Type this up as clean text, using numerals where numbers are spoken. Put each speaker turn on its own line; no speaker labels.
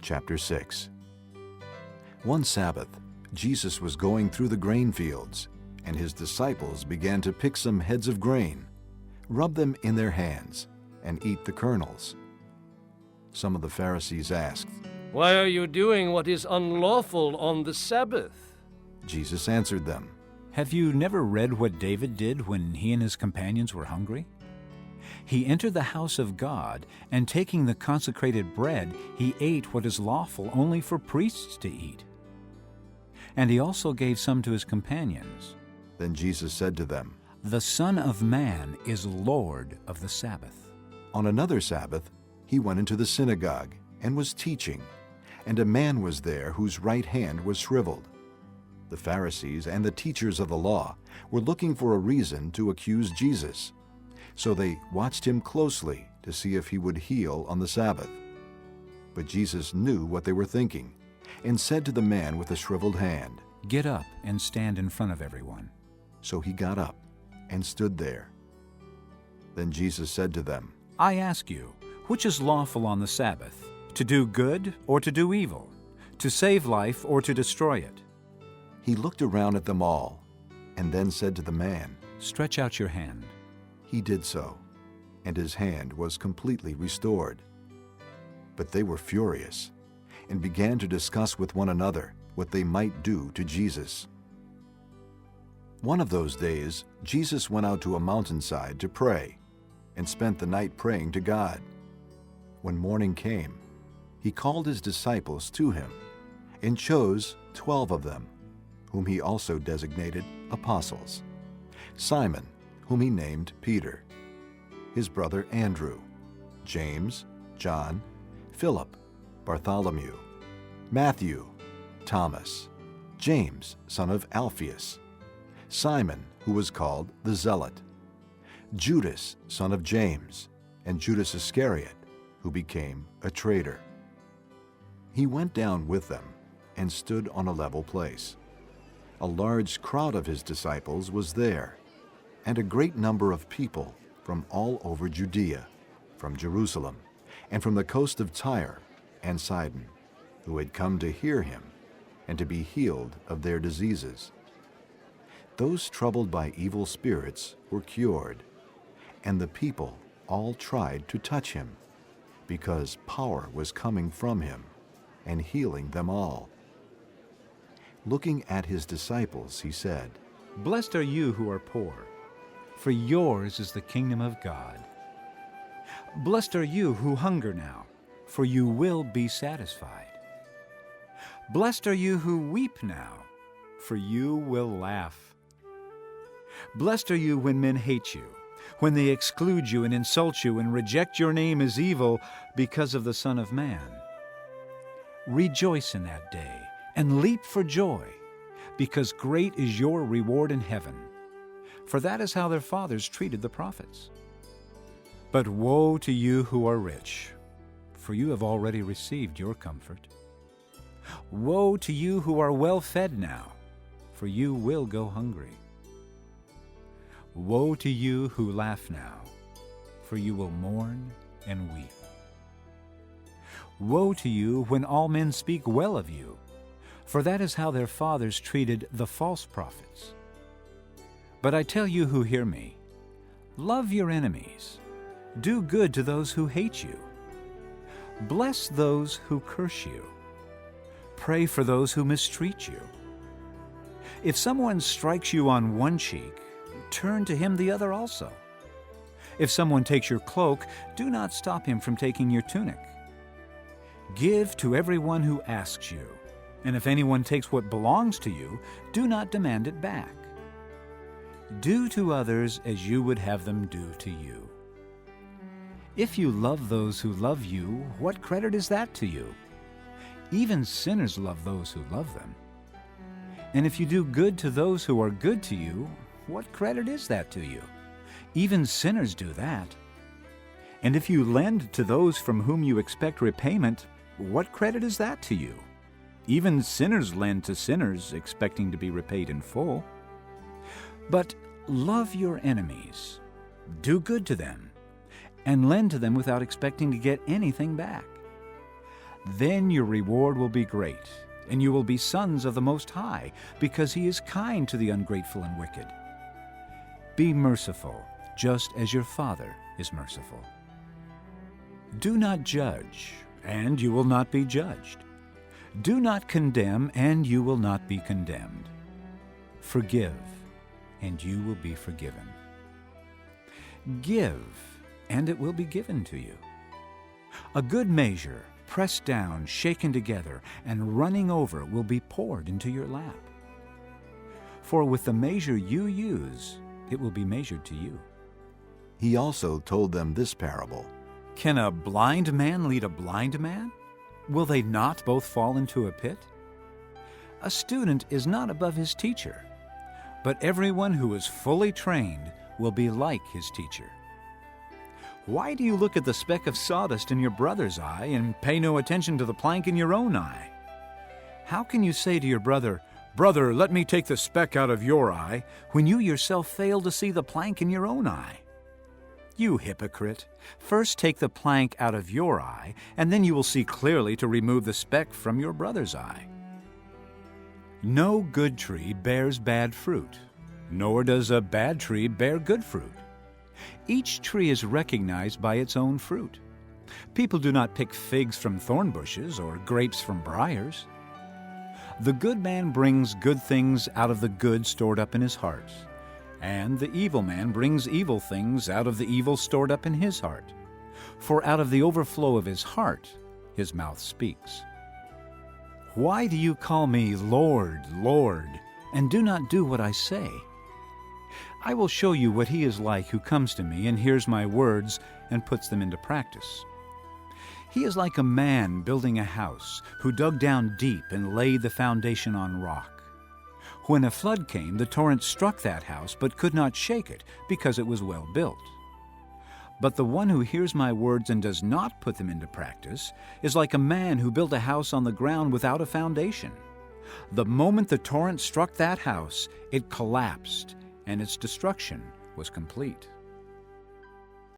Chapter 6. One Sabbath, Jesus was going through the grain fields, and his disciples began to pick some heads of grain, rub them in their hands, and eat the kernels. Some of the Pharisees asked,
"Why are you doing what is unlawful on the Sabbath?"
Jesus answered them,
Have you never read what David did when he and his companions were hungry? He entered the house of God, and taking the consecrated bread, he ate what is lawful only for priests to eat. And he also gave some to his companions.
Then Jesus said to them,
The Son of Man is Lord of the Sabbath.
On another Sabbath, he went into the synagogue and was teaching, and a man was there whose right hand was shriveled. The Pharisees and the teachers of the law were looking for a reason to accuse Jesus. So they watched him closely to see if he would heal on the Sabbath. But Jesus knew what they were thinking, and said to the man with the shriveled hand,
Get up and stand in front of everyone.
So he got up and stood there. Then Jesus said to them,
I ask you, which is lawful on the Sabbath, to do good or to do evil, to save life or to destroy it?
He looked around at them all, and then said to the man,
Stretch out your hand.
He did so, and his hand was completely restored. But they were furious, and began to discuss with one another what they might do to Jesus. One of those days, Jesus went out to a mountainside to pray, and spent the night praying to God. When morning came, he called his disciples to him, and chose 12 of them, whom he also designated apostles: Simon, whom he named Peter, his brother Andrew, James, John, Philip, Bartholomew, Matthew, Thomas, James, son of Alphaeus, Simon, who was called the Zealot, Judas, son of James, and Judas Iscariot, who became a traitor. He went down with them and stood on a level place. A large crowd of his disciples was there, and a great number of people from all over Judea, from Jerusalem, and from the coast of Tyre and Sidon, who had come to hear him and to be healed of their diseases. Those troubled by evil spirits were cured, and the people all tried to touch him, because power was coming from him and healing them all. Looking at his disciples, he said,
Blessed are you who are poor, for yours is the kingdom of God. Blessed are you who hunger now, for you will be satisfied. Blessed are you who weep now, for you will laugh. Blessed are you when men hate you, when they exclude you and insult you and reject your name as evil because of the Son of Man. Rejoice in that day and leap for joy, because great is your reward in heaven. For that is how their fathers treated the prophets. But woe to you who are rich, for you have already received your comfort. Woe to you who are well fed now, for you will go hungry. Woe to you who laugh now, for you will mourn and weep. Woe to you when all men speak well of you, for that is how their fathers treated the false prophets. But I tell you who hear me, love your enemies, do good to those who hate you, bless those who curse you, pray for those who mistreat you. If someone strikes you on one cheek, turn to him the other also. If someone takes your cloak, do not stop him from taking your tunic. Give to everyone who asks you, and if anyone takes what belongs to you, do not demand it back. Do to others as you would have them do to you. If you love those who love you, what credit is that to you? Even sinners love those who love them. And if you do good to those who are good to you, what credit is that to you? Even sinners do that. And if you lend to those from whom you expect repayment, what credit is that to you? Even sinners lend to sinners, expecting to be repaid in full. But love your enemies, do good to them, and lend to them without expecting to get anything back. Then your reward will be great, and you will be sons of the Most High, because He is kind to the ungrateful and wicked. Be merciful, just as your Father is merciful. Do not judge, and you will not be judged. Do not condemn, and you will not be condemned. Forgive, and you will be forgiven. Give, and it will be given to you. A good measure, pressed down, shaken together, and running over, will be poured into your lap. For with the measure you use, it will be measured to you.
He also told them this parable.
Can a blind man lead a blind man? Will they not both fall into a pit? A student is not above his teacher, but everyone who is fully trained will be like his teacher. Why do you look at the speck of sawdust in your brother's eye and pay no attention to the plank in your own eye? How can you say to your brother, "Brother, let me take the speck out of your eye," when you yourself fail to see the plank in your own eye? You hypocrite! First take the plank out of your eye, and then you will see clearly to remove the speck from your brother's eye. No good tree bears bad fruit, nor does a bad tree bear good fruit. Each tree is recognized by its own fruit. People do not pick figs from thorn bushes or grapes from briars. The good man brings good things out of the good stored up in his heart, and the evil man brings evil things out of the evil stored up in his heart. For out of the overflow of his heart, his mouth speaks. Why do you call me Lord, Lord, and do not do what I say? I will show you what he is like who comes to me and hears my words and puts them into practice. He is like a man building a house who dug down deep and laid the foundation on rock. When a flood came, the torrent struck that house but could not shake it because it was well built. But the one who hears my words and does not put them into practice is like a man who built a house on the ground without a foundation. The moment the torrent struck that house, it collapsed, and its destruction was complete.